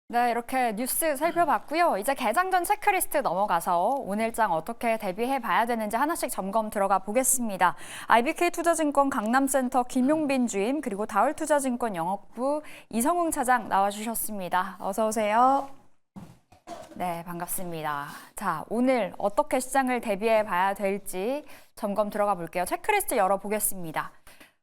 네, 이렇게 뉴스 살펴봤고요. 이제 개장 전 체크리스트 넘어가서 오늘장 어떻게 대비해 봐야 되는지 하나씩 점검 들어가 보겠습니다. IBK투자증권 강남센터 김용빈 주임, 그리고 다울투자증권 영업부 이성웅 차장 나와주셨습니다. 어서 오세요. 네, 반갑습니다. 자, 오늘 어떻게 시장을 대비해 봐야 될지 점검 들어가 볼게요. 체크리스트 열어보겠습니다.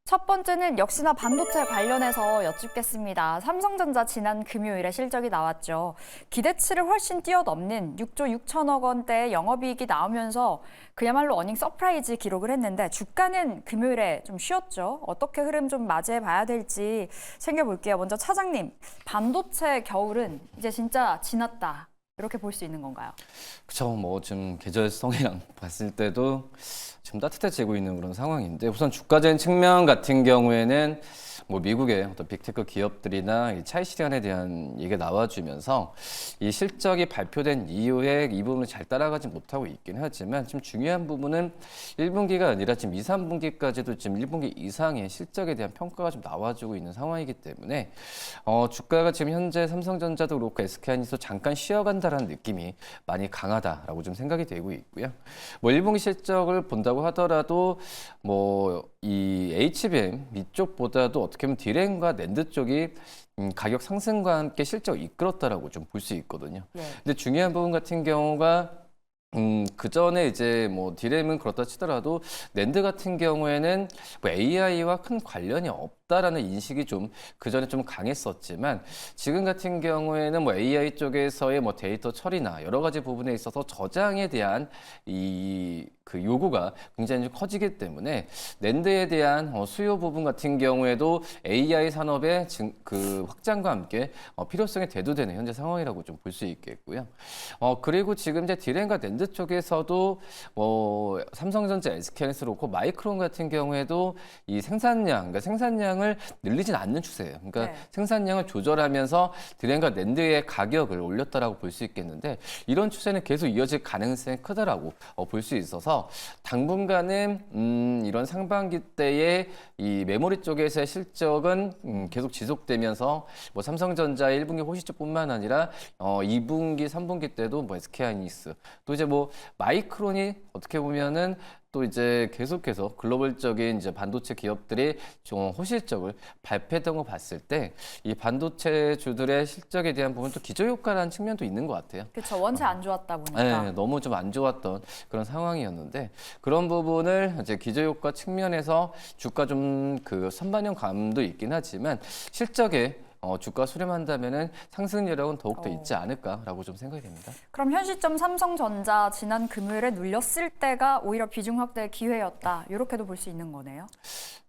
첫 번째는 역시나 반도체 관련해서 여쭙겠습니다. 삼성전자 지난 금요일에 실적이 나왔죠. 기대치를 훨씬 뛰어넘는 6조 6천억 원대의 영업이익이 나오면서 그야말로 어닝 서프라이즈 기록을 했는데 주가는 금요일에 좀 쉬었죠. 어떻게 흐름 좀 맞이해 봐야 될지 챙겨볼게요. 먼저 차장님, 반도체 겨울은 이제 진짜 지났다. 이렇게 볼 수 있는 건가요? 그쵸, 뭐 좀 계절성이랑 봤을 때도 지금 따뜻해지고 있는 그런 상황인데, 우선 주가적인 측면 같은 경우에는 뭐 미국의 어떤 빅테크 기업들이나 이 차이 시간에 대한 얘기가 나와주면서 이 실적이 발표된 이후에 이 부분을 잘 따라가지 못하고 있긴 하지만, 지금 중요한 부분은 1분기가 아니라 지금 2, 3분기까지도 지금 1분기 이상의 실적에 대한 평가가 좀 나와주고 있는 상황이기 때문에 주가가 지금 현재 삼성전자도 그렇고 SK하이닉스도 잠깐 쉬어간다라는 느낌이 많이 강하다라고 좀 생각이 되고 있고요. 뭐 1분기 실적을 본다고 하더라도 뭐 이 HBM 이쪽보다도 어떻게 보면 디램과 낸드 쪽이 가격 상승과 함께 실적을 이끌었다라고 좀 볼 수 있거든요. 네. 근데 중요한 부분 같은 경우가 그 전에 이제 뭐 디램은 그렇다 치더라도 낸드 같은 경우에는 뭐 AI와 큰 관련이 없다라는 인식이 좀 그 전에 좀 강했었지만, 지금 같은 경우에는 뭐 AI 쪽에서의 뭐 데이터 처리나 여러 가지 부분에 있어서 저장에 대한 그 요구가 굉장히 커지기 때문에 낸드에 대한 수요 부분 같은 경우에도 AI 산업의 그 확장과 함께 필요성이 대두되는 현재 상황이라고 좀 볼 수 있겠고요. 그리고 지금 이제 디램과 낸드 쪽에서도 삼성전자, SK하이닉스 그렇고 마이크론 같은 경우에도 이 그러니까 생산량을 늘리진 않는 추세예요. 그러니까 네. 생산량을 조절하면서 디램과 낸드의 가격을 올렸다라고 볼 수 있겠는데, 이런 추세는 계속 이어질 가능성이 크다라고 볼 수 있어서 당분간은 이런 상반기 때의 이 메모리 쪽에서의 실적은 계속 지속되면서 뭐 삼성전자의 1분기 호시적뿐만 아니라 2분기, 3분기 때도 뭐 SK하이닉스 또 이제 뭐 마이크론이 어떻게 보면은 또 이제 계속해서 글로벌적인 이제 반도체 기업들이 좀 호실적을 발표했던 거 봤을 때 이 반도체 주들의 실적에 대한 부분 또 기저효과라는 측면도 있는 것 같아요. 그렇죠. 원체 안 좋았다 보니까. 네, 너무 좀 안 좋았던 그런 상황이었는데, 그런 부분을 이제 기저효과 측면에서 주가 좀 그 선반영 감도 있긴 하지만 실적에 주가 수렴한다면은 상승 여력은 더욱더 있지 않을까라고 좀 생각이 됩니다. 그럼 현 시점 삼성전자 지난 금요일에 눌렸을 때가 오히려 비중 확대의 기회였다. 이렇게도 볼 수 있는 거네요.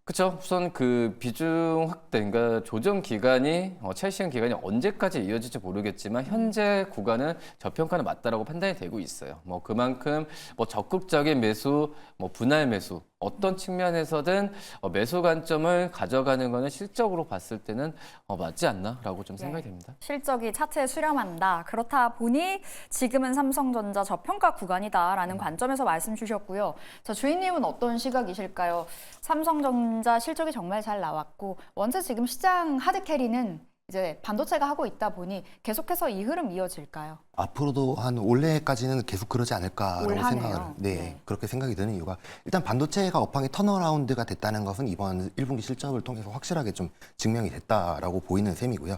그렇죠. 우선 그 비중 확대, 그러니까 조정 기간이 차익 실현 기간이 언제까지 이어질지 모르겠지만 현재 구간은 저평가는 맞다라고 판단이 되고 있어요. 뭐 그만큼 뭐 적극적인 매수, 뭐 분할 매수, 어떤 측면에서든 매수 관점을 가져가는 거는 실적으로 봤을 때는 맞지 않나라고 좀 생각이 됩니다. 실적이 차트에 수렴한다. 그렇다 보니 지금은 삼성전자 저평가 구간이다라는 관점에서 말씀 주셨고요. 자, 주인님은 어떤 시각이실까요? 삼성전자 실적이 정말 잘 나왔고 원체 지금 시장 하드캐리는 이제 반도체가 하고 있다 보니 계속해서 이 흐름 이어질까요? 앞으로도 한 올해까지는 계속 그러지 올 않을까라고 한해요. 생각을 네. 그렇게 생각이 드는 이유가, 일단 반도체가 업황이 턴어라운드가 됐다는 것은 이번 1분기 실적을 통해서 확실하게 좀 증명이 됐다라고 보이는 셈이고요.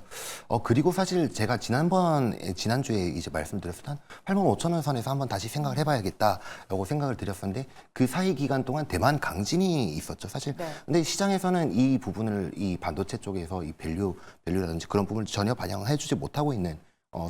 그리고 사실 제가 지난주에 이제 말씀드렸을 한 8만 5천 원 선에서 한번 다시 생각을 해봐야겠다라고 생각을 드렸었는데, 그 사이 기간 동안 대만 강진이 있었죠, 사실. 네. 근데 시장에서는 이 부분을 이 반도체 쪽에서 이 밸류라든지 그런 부분을 전혀 반영을 해주지 못하고 있는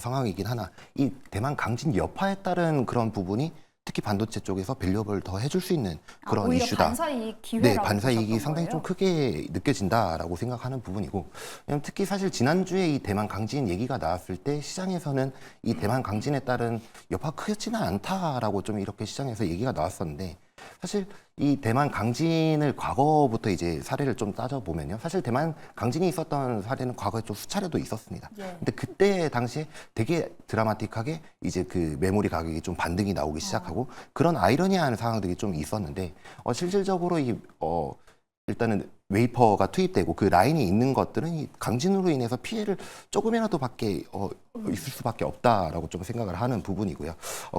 상황이긴 하나, 이 대만 강진 여파에 따른 그런 부분이 특히 반도체 쪽에서 밸류업을 더 해줄 수 있는 그런 오히려 이슈다. 반사이익 기회라고 네, 반사이익이 보셨던 상당히 좀 거예요? 크게 느껴진다라고 생각하는 부분이고, 왜냐면 특히 사실 지난주에 이 대만 강진 얘기가 나왔을 때 시장에서는 이 대만 강진에 따른 여파가 크지는 않다라고 좀 이렇게 시장에서 얘기가 나왔었는데, 사실 이 대만 강진을 과거부터 이제 사례를 좀 따져보면요, 사실 대만 강진이 있었던 사례는 과거에 좀 수차례도 있었습니다. 예. 근데 그때 당시에 되게 드라마틱하게 이제 그 메모리 가격이 좀 반등이 나오기 시작하고 그런 아이러니한 상황들이 좀 있었는데, 실질적으로 일단은 웨이퍼가 투입되고 그 라인이 있는 것들은 이 강진으로 인해서 피해를 조금이라도 받게 있을 수밖에 없다라고 좀 생각을 하는 부분이고요.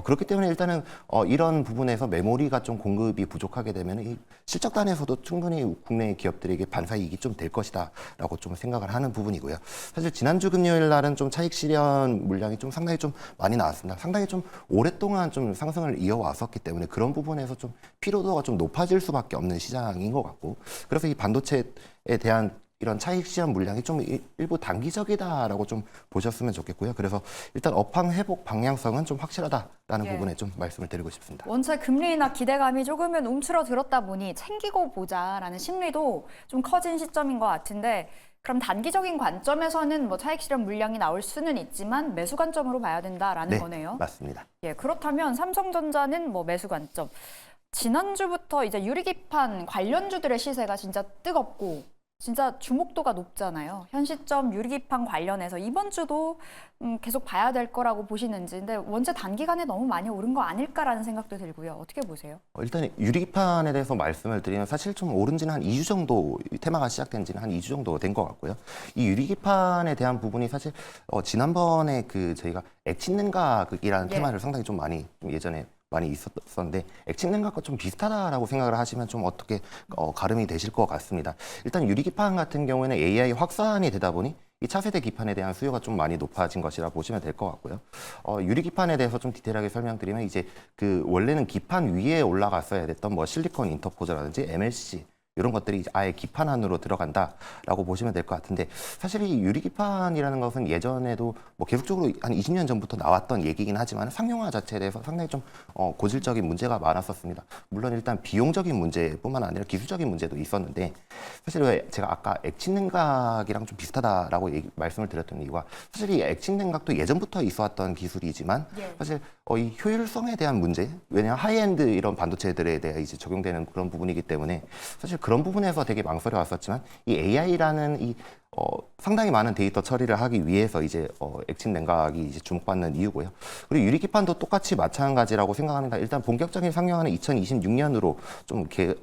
그렇기 때문에 일단은 이런 부분에서 메모리가 좀 공급이 부족하게 되면 이 실적단에서도 충분히 국내 기업들에게 반사이익이 좀 될 것이다라고 좀 생각을 하는 부분이고요. 사실 지난주 금요일 날은 좀 차익 실현 물량이 좀 상당히 좀 많이 나왔습니다. 상당히 좀 오랫동안 좀 상승을 이어왔었기 때문에 그런 부분에서 좀 피로도가 좀 높아질 수밖에 없는 시장인 것 같고, 그래서 이 반도체에 대한 이런 차익 실현 물량이 좀 일부 단기적이다라고 좀 보셨으면 좋겠고요. 그래서 일단 업황 회복 방향성은 좀 확실하다라는 예. 부분에 좀 말씀을 드리고 싶습니다. 원체 금리 인하 기대감이 조금은 움츠러들었다 보니 챙기고 보자라는 심리도 좀 커진 시점인 것 같은데, 그럼 단기적인 관점에서는 뭐 차익 실현 물량이 나올 수는 있지만 매수 관점으로 봐야 된다라는 네, 거네요. 맞습니다. 예, 그렇다면 삼성전자는 뭐 매수 관점. 지난주부터 이제 유리기판 관련주들의 시세가 진짜 뜨겁고 진짜 주목도가 높잖아요. 현 시점 유리기판 관련해서 이번 주도 계속 봐야 될 거라고 보시는지. 근데 원체 단기간에 너무 많이 오른 거 아닐까라는 생각도 들고요. 어떻게 보세요? 일단 유리기판에 대해서 말씀을 드리면 사실 좀 오른 지는 한 2주 정도, 테마가 시작된 지는 한 2주 정도 된 것 같고요. 이 유리기판에 대한 부분이 사실 지난번에 그 저희가 액친냉각이라는 예. 테마를 상당히 좀 많이 좀 예전에 많이 있었는데 액친냉각과 좀 비슷하다라고 생각을 하시면 좀 어떻게 가름이 되실 것 같습니다. 일단 유리기판 같은 경우에는 AI 확산이 되다 보니 이 차세대 기판에 대한 수요가 좀 많이 높아진 것이라 보시면 될 것 같고요. 유리기판에 대해서 좀 디테일하게 설명드리면 이제 그 원래는 기판 위에 올라갔어야 됐던 뭐 실리콘 인터포저라든지 MLCC 이런 것들이 아예 기판 안으로 들어간다라고 보시면 될 것 같은데, 사실 이 유리기판이라는 것은 예전에도 뭐 계속적으로 한 20년 전부터 나왔던 얘기긴 하지만 상용화 자체에 대해서 상당히 좀 고질적인 문제가 많았었습니다. 물론 일단 비용적인 문제뿐만 아니라 기술적인 문제도 있었는데, 사실 왜 제가 아까 액친냉각이랑 좀 비슷하다라고 말씀을 드렸던 이유가, 사실 이 액친냉각도 예전부터 있어왔던 기술이지만 예. 사실 이 효율성에 대한 문제, 왜냐하면 하이엔드 이런 반도체들에 대해 이제 적용되는 그런 부분이기 때문에 사실 그런 부분에서 되게 망설여 왔었지만, 이 AI라는 이 상당히 많은 데이터 처리를 하기 위해서 이제 액친 냉각이 이제 주목받는 이유고요. 그리고 유리기판도 똑같이 마찬가지라고 생각합니다. 일단 본격적인 상용화는 2026년으로 좀 이렇게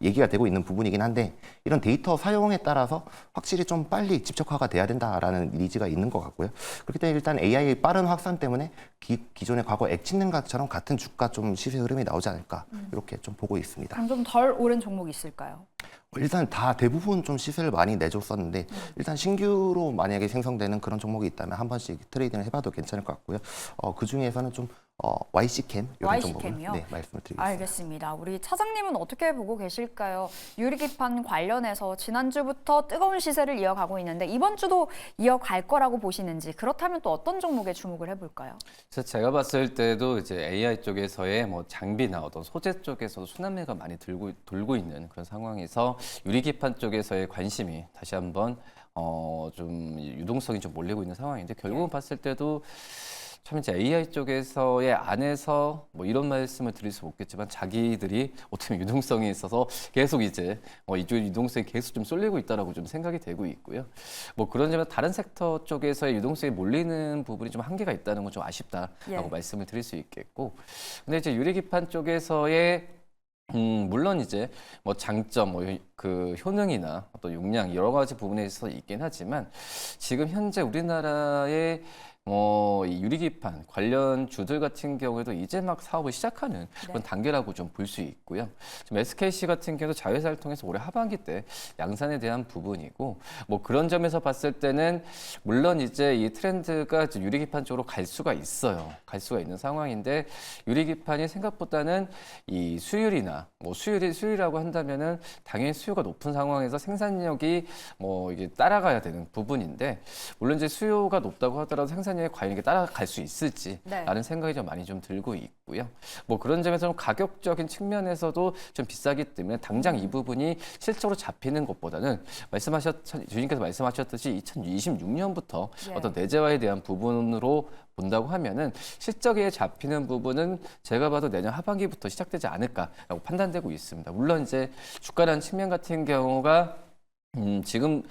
얘기가 되고 있는 부분이긴 한데, 이런 데이터 사용에 따라서 확실히 좀 빨리 집적화가 돼야 된다라는 니즈가 있는 것 같고요. 그렇기 때문에 일단 AI 빠른 확산 때문에 기존의 과거 액친 냉각처럼 같은 주가 좀 시세 흐름이 나오지 않을까 이렇게 좀 보고 있습니다. 그럼 좀 덜 오른 종목이 있을까요? 일단 다 대부분 좀 시세를 많이 내줬었는데, 일단 신규로 만약에 생성되는 그런 종목이 있다면 한 번씩 트레이딩을 해봐도 괜찮을 것 같고요. 그 중에서는 좀 YC캠 이런 종목을 YC캠이요? 말씀을 드리겠습니다. 알겠습니다. 우리 차장님은 어떻게 보고 계실까요? 유리기판 관련해서 지난주부터 뜨거운 시세를 이어가고 있는데 이번 주도 이어갈 거라고 보시는지, 그렇다면 또 어떤 종목에 주목을 해볼까요? 그래서 제가 봤을 때도 이제 AI 쪽에서의 뭐 장비나 어떤 소재 쪽에서도 순환매가 많이 돌고 있는 그런 상황에서 유리기판 쪽에서의 관심이 다시 한번 좀 유동성이 좀 몰리고 있는 상황인데, 결국은 봤을 때도 참 이제 AI 쪽에서의 안에서 뭐 이런 말씀을 드릴 수 없겠지만, 자기들이 어떻게 보면 유동성이 있어서 계속 이제 이쪽 유동성이 계속 좀 쏠리고 있다라고 좀 생각이 되고 있고요. 뭐 그런 점에서 다른 섹터 쪽에서의 유동성이 몰리는 부분이 좀 한계가 있다는 건 좀 아쉽다라고 예. 말씀을 드릴 수 있겠고, 근데 이제 유리기판 쪽에서의 물론 이제 뭐 장점, 그 효능이나 어떤 용량 여러 가지 부분에 있어서 있긴 하지만, 지금 현재 우리나라의 이 유리기판 관련 주들 같은 경우에도 이제 막 사업을 시작하는 그런 단계라고 좀 볼 수 있고요. 지금 SKC 같은 경우도 자회사를 통해서 올해 하반기 때 양산에 대한 부분이고, 뭐 그런 점에서 봤을 때는 물론 이제 이 트렌드가 이제 유리기판 쪽으로 갈 수가 있어요. 갈 수가 있는 상황인데, 유리기판이 생각보다는 이 수율이나 뭐 수율이라고 한다면은 당연히 수요가 높은 상황에서 생산력이 뭐 이게 따라가야 되는 부분인데, 물론 이제 수요가 높다고 하더라도 생산력이 과연 이게 따라갈 수 있을지라는 생각이 좀 많이 좀 들고 있고요. 뭐 그런 점에서 좀 가격적인 측면에서도 좀 비싸기 때문에 당장 이 부분이 실적으로 잡히는 것보다는 주님께서 말씀하셨듯이 2026년부터 예. 어떤 내재화에 대한 부분으로 본다고 하면은 실적에 잡히는 부분은 제가 봐도 내년 하반기부터 시작되지 않을까라고 판단되고 있습니다. 물론 이제 주가라는 측면 같은 경우가 지금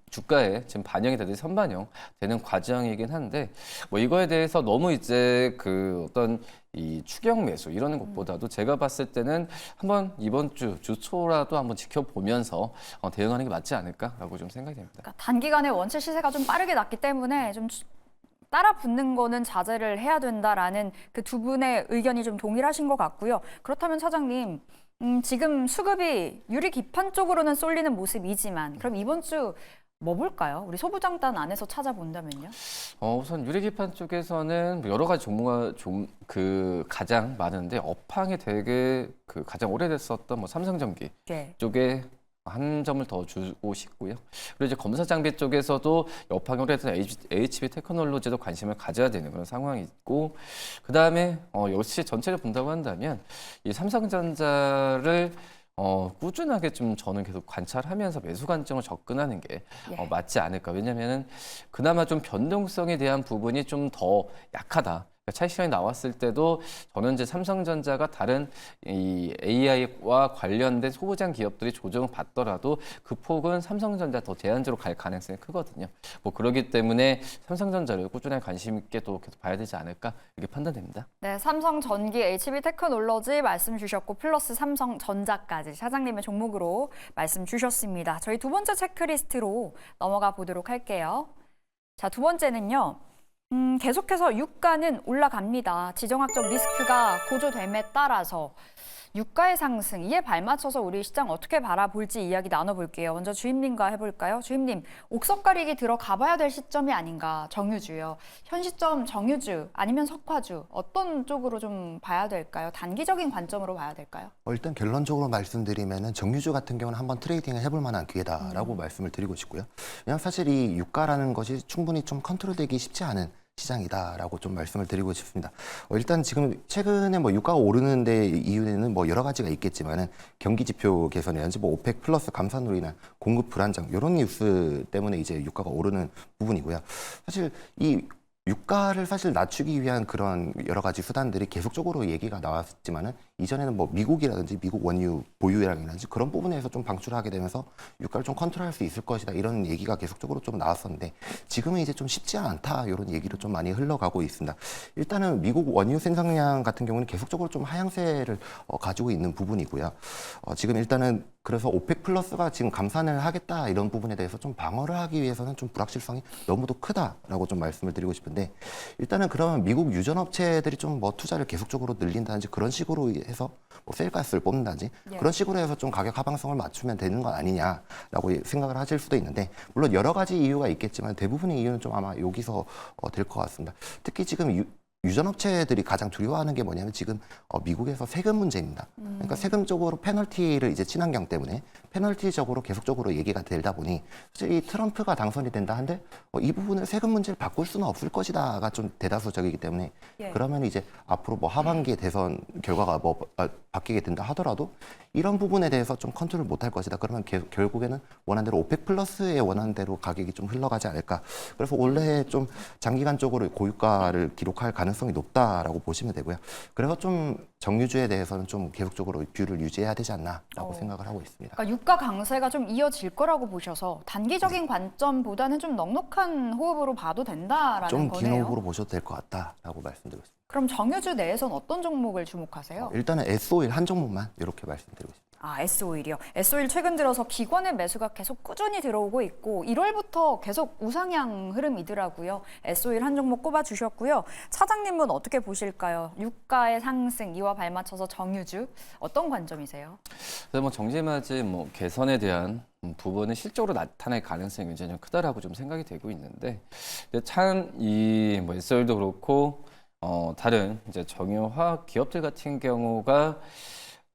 주가에 지금 반영이 되듯이 선반영 되는 과정이긴 한데, 뭐 이거에 대해서 너무 이제 그 어떤 이 추격 매수 이러는 것보다도 제가 봤을 때는 한번 이번 주 초라도 한번 지켜보면서 대응하는 게 맞지 않을까라고 좀 생각이 됩니다. 그러니까 단기간에 원체 시세가 좀 빠르게 났기 때문에 좀 따라 붙는 거는 자제를 해야 된다라는 그 두 분의 의견이 좀 동일하신 것 같고요. 그렇다면 차장님, 지금 수급이 유리 기판 쪽으로는 쏠리는 모습이지만 그럼 이번 주 뭐 볼까요? 우리 소부장단 안에서 찾아본다면요? 우선 유리기판 쪽에서는 여러 가지 종목가 좀 그 가장 많은데 업황이 되게 그 가장 오래됐었던 뭐 삼성전기 네. 쪽에 한 점을 더 주고 싶고요. 그리고 이제 검사 장비 쪽에서도 업황이 오래된 HB 테크놀로지도 관심을 가져야 되는 그런 상황이 있고, 그 다음에 역시 전체를 본다고 한다면 이 삼성전자를 꾸준하게 좀 저는 계속 관찰하면서 매수 관점을 접근하는 게 예. 맞지 않을까. 왜냐면은 그나마 좀 변동성에 대한 부분이 좀 더 약하다. 그러니까 차익 실현이 나왔을 때도 저는 이제 삼성전자가 다른 이 AI와 관련된 소부장 기업들이 조정을 받더라도 그 폭은 삼성전자 더 제한적으로 갈 가능성이 크거든요. 뭐 그렇기 때문에 삼성전자를 꾸준하게 관심 있게 또 계속 봐야 되지 않을까 이렇게 판단됩니다. 네, 삼성전기, HB 테크놀로지 말씀 주셨고 플러스 삼성전자까지 차장님의 종목으로 말씀 주셨습니다. 저희 두 번째 체크리스트로 넘어가 보도록 할게요. 자, 두 번째는요. 계속해서 유가는 올라갑니다. 지정학적 리스크가 고조됨에 따라서 유가의 상승, 이에 발맞춰서 우리 시장 어떻게 바라볼지 이야기 나눠볼게요. 먼저 주임님과 해볼까요? 주임님, 옥석 가리기 들어가 봐야 될 시점이 아닌가, 정유주요. 현 시점 정유주 아니면 석화주 어떤 쪽으로 좀 봐야 될까요? 단기적인 관점으로 봐야 될까요? 일단 결론적으로 말씀드리면은 정유주 같은 경우는 한번 트레이딩을 해볼 만한 기회다라고 말씀을 드리고 싶고요. 왜냐하면 사실 이 유가라는 것이 충분히 좀 컨트롤되기 쉽지 않은 시장이다라고 좀 말씀을 드리고 싶습니다. 일단 지금 최근에 뭐 유가가 오르는 데 이유는 뭐 여러 가지가 있겠지만은 경기 지표 개선이라든지 뭐 오펙 플러스 감산으로 인한 공급 불안정 이런 뉴스 때문에 이제 유가가 오르는 부분이고요. 사실 이 유가를 사실 낮추기 위한 그런 여러 가지 수단들이 계속적으로 얘기가 나왔지만은 이전에는 뭐 미국이라든지 미국 원유 보유량이라든지 그런 부분에서 좀 방출하게 되면서 유가를 좀 컨트롤할 수 있을 것이다 이런 얘기가 계속적으로 좀 나왔었는데 지금은 이제 좀 쉽지 않다 이런 얘기로 좀 많이 흘러가고 있습니다. 일단은 미국 원유 생산량 같은 경우는 계속적으로 좀 하향세를 가지고 있는 부분이고요. 지금 일단은 그래서 오펙 플러스가 지금 감산을 하겠다 이런 부분에 대해서 좀 방어를 하기 위해서는 좀 불확실성이 너무도 크다라고 좀 말씀을 드리고 싶은데 일단은 그러면 미국 유전업체들이 좀 뭐 투자를 계속적으로 늘린다든지 그런 식으로 해서 뭐 셀가스를 뽑는다든지 예. 그런 식으로 해서 좀 가격 하방성을 맞추면 되는 거 아니냐라고 생각을 하실 수도 있는데 물론 여러 가지 이유가 있겠지만 대부분의 이유는 좀 아마 여기서 될 것 같습니다. 특히 지금 유전업체들이 가장 두려워하는 게 뭐냐면 지금 미국에서 세금 문제입니다. 그러니까 세금적으로 페널티를 이제 친환경 때문에 페널티적으로 계속적으로 얘기가 되다 보니 사실 이 트럼프가 당선이 된다 한데 이 부분을 세금 문제를 바꿀 수는 없을 것이다가 좀 대다수적이기 때문에 예. 그러면 이제 앞으로 뭐 하반기에 대선 결과가 뭐 바뀌게 된다 하더라도 이런 부분에 대해서 좀 컨트롤 못할 것이다. 그러면 결국에는 원하는 대로 오펙 플러스의 원하는 대로 가격이 좀 흘러가지 않을까. 그래서 원래 좀 장기간적으로 고유가를 기록할 가능성이 높다라고 보시면 되고요. 그래서 좀 정유주에 대해서는 좀 계속적으로 뷰를 유지해야 되지 않나라고 생각을 하고 있습니다. 그러니까 유가 강세가 좀 이어질 거라고 보셔서 단기적인 관점보다는 좀 넉넉한 호흡으로 봐도 된다라는 좀 거네요. 긴 호흡으로 보셔도 될 것 같다라고 말씀드리고 있습니다. 그럼 정유주 내에선 어떤 종목을 주목하세요? 일단은 S-오일 한 종목만 이렇게 말씀드리고 있습니다. 아, S오일이요. S오일 최근 들어서 기관의 매수가 계속 꾸준히 들어오고 있고 1월부터 계속 우상향 흐름이더라고요. S오일 한 종목 꼽아주셨고요. 차장님은 어떻게 보실까요? 유가의 상승, 이와 발맞춰서 정유주 어떤 관점이세요? 그래서 뭐 정제마진 뭐 개선에 대한 부분은 실적으로 나타날 가능성이 굉장히 크다라고 좀 생각이 되고 있는데 참 이 뭐 SO일도 그렇고 다른 이제 정유화학 기업들 같은 경우가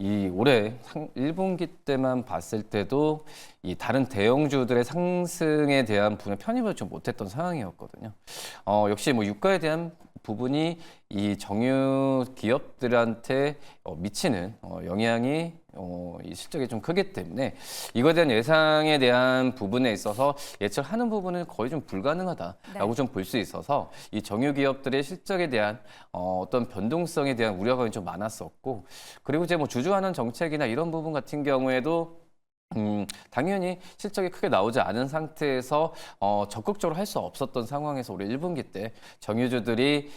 이 올해 1분기 때만 봤을 때도 이 다른 대형주들의 상승에 대한 부분에 편입을 좀 못했던 상황이었거든요. 역시 뭐 유가에 대한 부분이 이 정유 기업들한테 미치는 영향이 이 실적이 좀 크기 때문에 이거에 대한 예상에 대한 부분에 있어서 예측하는 부분은 거의 좀 불가능하다라고 네. 좀 볼 수 있어서 이 정유 기업들의 실적에 대한 어떤 변동성에 대한 우려가 좀 많았었고 그리고 이제 뭐 주주환원 정책이나 이런 부분 같은 경우에도 당연히 실적이 크게 나오지 않은 상태에서 적극적으로 할 수 없었던 상황에서 우리 1분기 때 정유주들이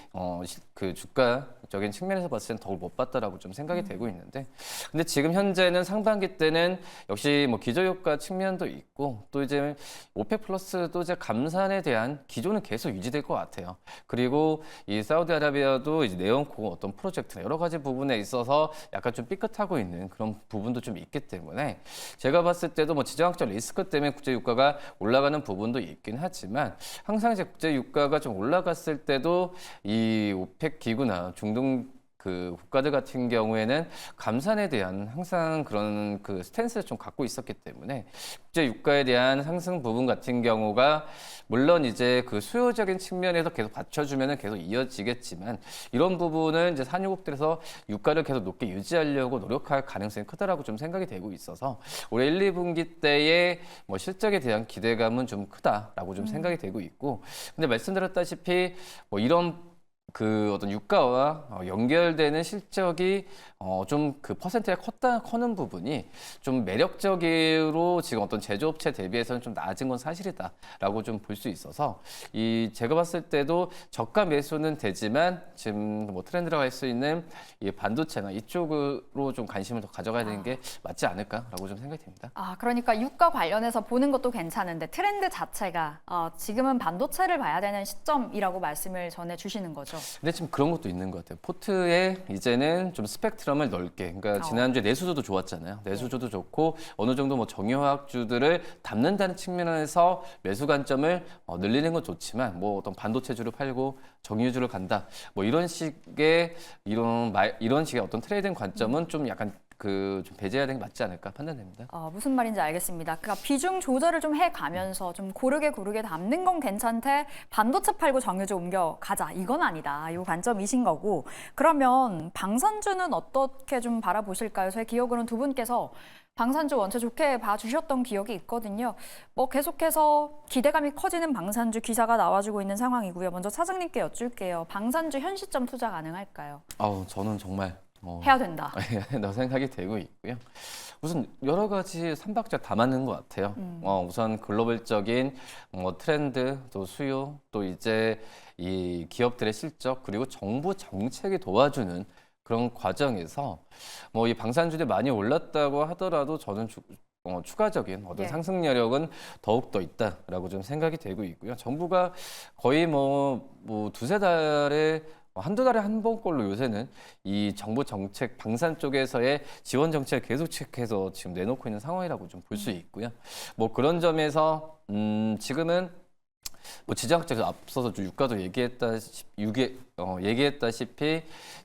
그 주가적인 측면에서 봤을 땐 덜 못 봤다라고 좀 생각이 되고 있는데, 근데 지금 현재는 상반기 때는 역시 뭐 기저효과 측면도 있고 또 이제 오펙 플러스도 이제 감산에 대한 기조는 계속 유지될 것 같아요. 그리고 이 사우디아라비아도 이제 네온코 어떤 프로젝트나 여러 가지 부분에 있어서 약간 좀 삐끗하고 있는 그런 부분도 좀 있기 때문에 제가 봤을 때도 뭐 지정학적 리스크 때문에 국제 유가가 올라가는 부분도 있긴 하지만 항상 이제 국제 유가가 좀 올라갔을 때도 이 오펙 기구나 중동 그 국가들 같은 경우에는 감산에 대한 항상 그런 그 스탠스를 좀 갖고 있었기 때문에 국제 유가에 대한 상승 부분 같은 경우가 물론 이제 그 수요적인 측면에서 계속 받쳐주면은 계속 이어지겠지만 이런 부분은 이제 산유국들에서 유가를 계속 높게 유지하려고 노력할 가능성이 크다라고 좀 생각이 되고 있어서 올해 1, 2분기 때의 뭐 실적에 대한 기대감은 좀 크다라고 좀 생각이 되고 있고, 근데 말씀드렸다시피 뭐 이런 그 어떤 유가와 연결되는 실적이 좀 그 퍼센트가 커는 부분이 좀 매력적으로 지금 어떤 제조업체 대비해서는 좀 낮은 건 사실이다라고 좀 볼 수 있어서 이 제가 봤을 때도 저가 매수는 되지만 지금 뭐 트렌드라고 할 수 있는 이 반도체나 이쪽으로 좀 관심을 더 가져가야 되는 게 맞지 않을까라고 좀 생각이 듭니다. 그러니까 유가 관련해서 보는 것도 괜찮은데 트렌드 자체가 지금은 반도체를 봐야 되는 시점이라고 말씀을 전해주시는 거죠. 근데 지금 그런 것도 있는 것 같아요. 포트에 이제는 좀 스펙트럼을 넓게, 그러니까 지난주에 내수조도 좋았잖아요. 내수조도 좋고 어느 정도 뭐 정유화학주들을 담는다는 측면에서 매수 관점을 늘리는 건 좋지만 뭐 어떤 반도체주를 팔고 정유주를 간다, 뭐 이런 식의 이런 식의 어떤 트레이딩 관점은 좀 약간 좀 배제해야 되는 게 맞지 않을까 판단됩니다. 무슨 말인지 알겠습니다. 그러니까 비중 조절을 좀 해가면서 좀 고르게 담는 건 괜찮대 반도체 팔고 정유주 옮겨가자 이건 아니다. 이 관점이신 거고, 그러면 방산주는 어떻게 좀 바라보실까요? 제 기억으로는 두 분께서 방산주 원체 좋게 봐주셨던 기억이 있거든요. 뭐 계속해서 기대감이 커지는 방산주 기사가 나와주고 있는 상황이고요. 먼저 차장님께 여쭐게요. 방산주 현 시점 투자 가능할까요? 저는 정말 해야 된다. 나 생각이 되고 있고요. 우선 여러 가지 삼박자 다 맞는 것 같아요. 우선 글로벌적인 트렌드, 또 수요, 또 이제 이 기업들의 실적, 그리고 정부 정책이 도와주는 그런 과정에서 뭐 이 방산주들이 많이 올랐다고 하더라도 저는 추가적인 어떤 상승 여력은 더욱 더 있다라고 좀 생각이 되고 있고요. 정부가 거의 뭐 두세 달에 한두 달에 한 번꼴로 요새는 이 정부 정책 방산 쪽에서의 지원 정책을 계속 체크해서 지금 내놓고 있는 상황이라고 좀 볼 수 있고요. 뭐 그런 점에서 지금은 뭐 지정학적으로 앞서서 유가도 얘기했다시피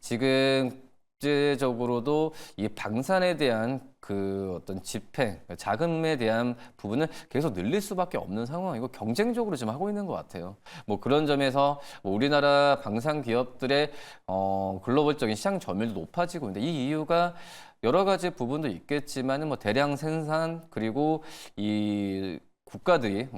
지금 국제적으로도 이 방산에 대한 그 어떤 집행, 자금에 대한 부분을 계속 늘릴 수밖에 없는 상황이고 경쟁적으로 지금 하고 있는 것 같아요. 뭐 그런 점에서 뭐 우리나라 방산 기업들의 글로벌적인 시장 점유율도 높아지고 있는데 이 이유가 여러 가지 부분도 있겠지만은 뭐 대량 생산, 그리고 이 국가들이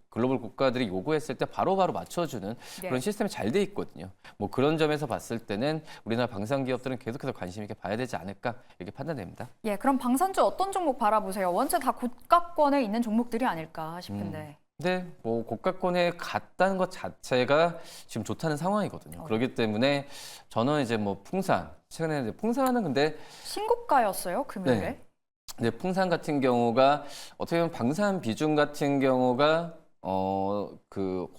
글로벌 국가들이 요구했을 때 바로바로 맞춰주는 그런 시스템이 잘 돼 있거든요. 뭐 그런 점에서 봤을 때는 우리나라 방산 기업들은 계속해서 관심 있게 봐야 되지 않을까 이렇게 판단됩니다. 그럼 방산주 어떤 종목 바라보세요? 원체 다 고가권에 있는 종목들이 아닐까 싶은데. 근데 뭐 고가권에 갔다는 것 자체가 지금 좋다는 상황이거든요. 그렇기 때문에 저는 이제 뭐 풍산, 최근에 이제 풍산은 근데 신고가였어요, 금요일에? 네. 근데 풍산 같은 경우가 어떻게 보면 방산 비중 같은 경우가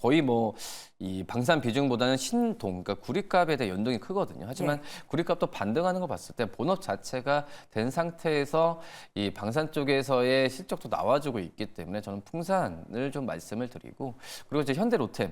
거의 뭐 이 방산 비중보다는 신동, 그러니까 구리값에 대한 연동이 크거든요. 하지만 구리값도 반등하는 거 봤을 때 본업 자체가 된 상태에서 이 방산 쪽에서의 실적도 나와주고 있기 때문에 저는 풍산을 좀 말씀을 드리고, 그리고 이제 현대로템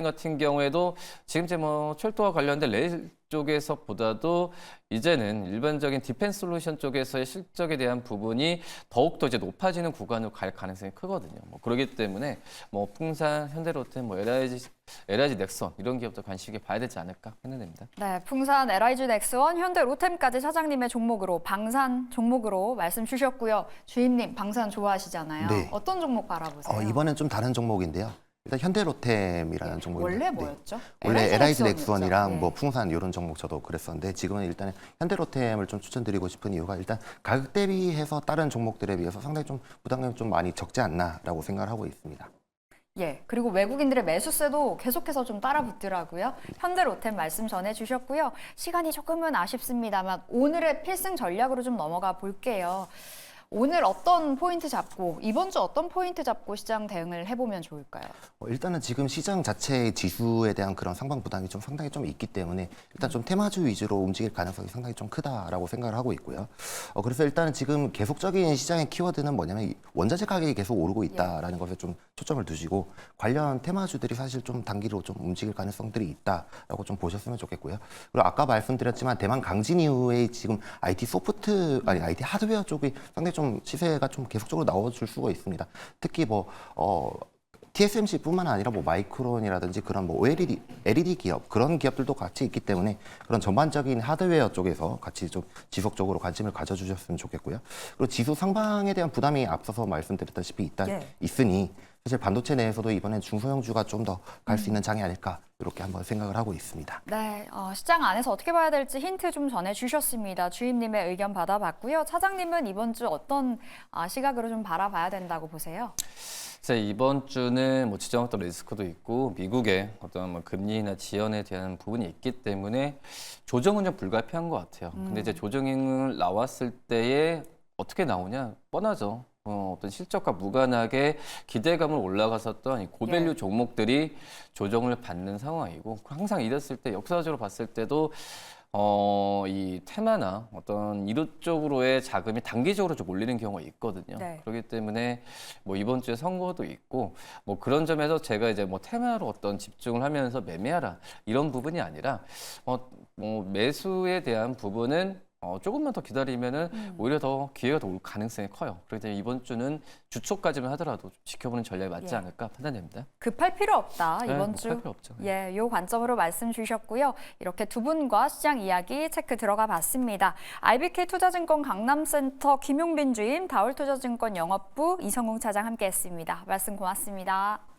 같은 경우에도 지금 이제 뭐 철도와 관련된 레일 쪽에서보다도 이제는 일반적인 디펜스 솔루션 쪽에서의 실적에 대한 부분이 더욱더 이제 높아지는 구간으로 갈 가능성이 크거든요. 뭐 그렇기 때문에 뭐 풍산, 현대로템, 뭐 LIG 넥선 이런 기업도 관심 있게 봐야 되지 않을까 생각됩니다. 네, 풍산, LIG 넥스원, 현대 로템까지 사장님의 종목으로 방산 종목으로 말씀 주셨고요. 주임님 방산 좋아하시잖아요. 네. 어떤 종목 바라보세요? 이번엔 좀 다른 종목인데요. 일단 현대로템이라는 종목인데 원래 뭐였죠? 원래 LIG 넥스원이었죠. 넥스원이랑 예. 뭐 풍산 이런 종목 저도 그랬었는데 지금은 일단은 현대로템을 좀 추천드리고 싶은 이유가 일단 가격 대비해서 다른 종목들에 비해서 상당히 좀 부담감이 좀 많이 적지 않나라고 생각을 하고 있습니다. 예, 그리고 외국인들의 매수세도 계속해서 좀 따라붙더라고요. 현대로템 말씀 전해주셨고요. 시간이 조금은 아쉽습니다만 오늘의 필승 전략으로 좀 넘어가 볼게요. 오늘 어떤 포인트 잡고 이번 주 어떤 포인트 잡고 시장 대응을 해보면 좋을까요? 일단은 지금 시장 자체의 지수에 대한 그런 상방 부담이 좀 상당히 좀 있기 때문에 일단 좀 테마주 위주로 움직일 가능성이 상당히 좀 크다라고 생각을 하고 있고요. 그래서 일단은 지금 계속적인 시장의 키워드는 뭐냐면 이 원자재 가격이 계속 오르고 있다라는 것에 좀 초점을 두시고 관련 테마주들이 사실 좀 단기로 좀 움직일 가능성들이 있다라고 좀 보셨으면 좋겠고요. 그리고 아까 말씀드렸지만 대만 강진 이후에 지금 IT 하드웨어 쪽이 상당히 좀 시세가 좀 계속적으로 나와줄 수가 있습니다. 특히 TSMC뿐만 아니라 뭐 마이크론이라든지 그런 뭐 LED 기업 그런 기업들도 같이 있기 때문에 그런 전반적인 하드웨어 쪽에서 같이 좀 지속적으로 관심을 가져주셨으면 좋겠고요. 그리고 지수 상방에 대한 부담이 앞서서 말씀드렸다시피 있으니 사실 반도체 내에서도 이번엔 중소형주가 좀 더 갈 수 있는 장이 아닐까 이렇게 한번 생각을 하고 있습니다. 네, 시장 안에서 어떻게 봐야 될지 힌트 좀 전해주셨습니다. 주임님의 의견 받아봤고요. 차장님은 이번 주 어떤 시각으로 좀 바라봐야 된다고 보세요? 이번 주는 뭐 지정학적 리스크도 있고 미국의 어떤 뭐 금리나 지연에 대한 부분이 있기 때문에 조정은 좀 불가피한 것 같아요. 근데 이제 조정이 나왔을 때에 어떻게 나오냐 뻔하죠. 어떤 실적과 무관하게 기대감을 올라갔었던 이 고밸류 종목들이 조정을 받는 상황이고 항상 이랬을 때 역사적으로 봤을 때도 이 테마나 어떤 이쪽으로의 자금이 단기적으로 좀 올리는 경우가 있거든요. 네. 그렇기 때문에 뭐 이번 주에 선거도 있고 뭐 그런 점에서 제가 이제 뭐 테마로 어떤 집중을 하면서 매매하라 이런 부분이 아니라 뭐 매수에 대한 부분은 조금만 더 기다리면은 오히려 더 기회가 더 올 가능성이 커요. 그렇기 때문에 이번 주는 주초까지만 하더라도 좀 지켜보는 전략이 맞지 않을까 판단됩니다. 급할 필요 없다. 네, 이번 뭐 주. 할 필요 없죠. 예, 요 관점으로 말씀 주셨고요. 이렇게 두 분과 시장 이야기 체크 들어가 봤습니다. IBK 투자증권 강남센터 김용빈 주임, 다올투자증권 영업부 이성웅 차장 함께했습니다. 말씀 고맙습니다.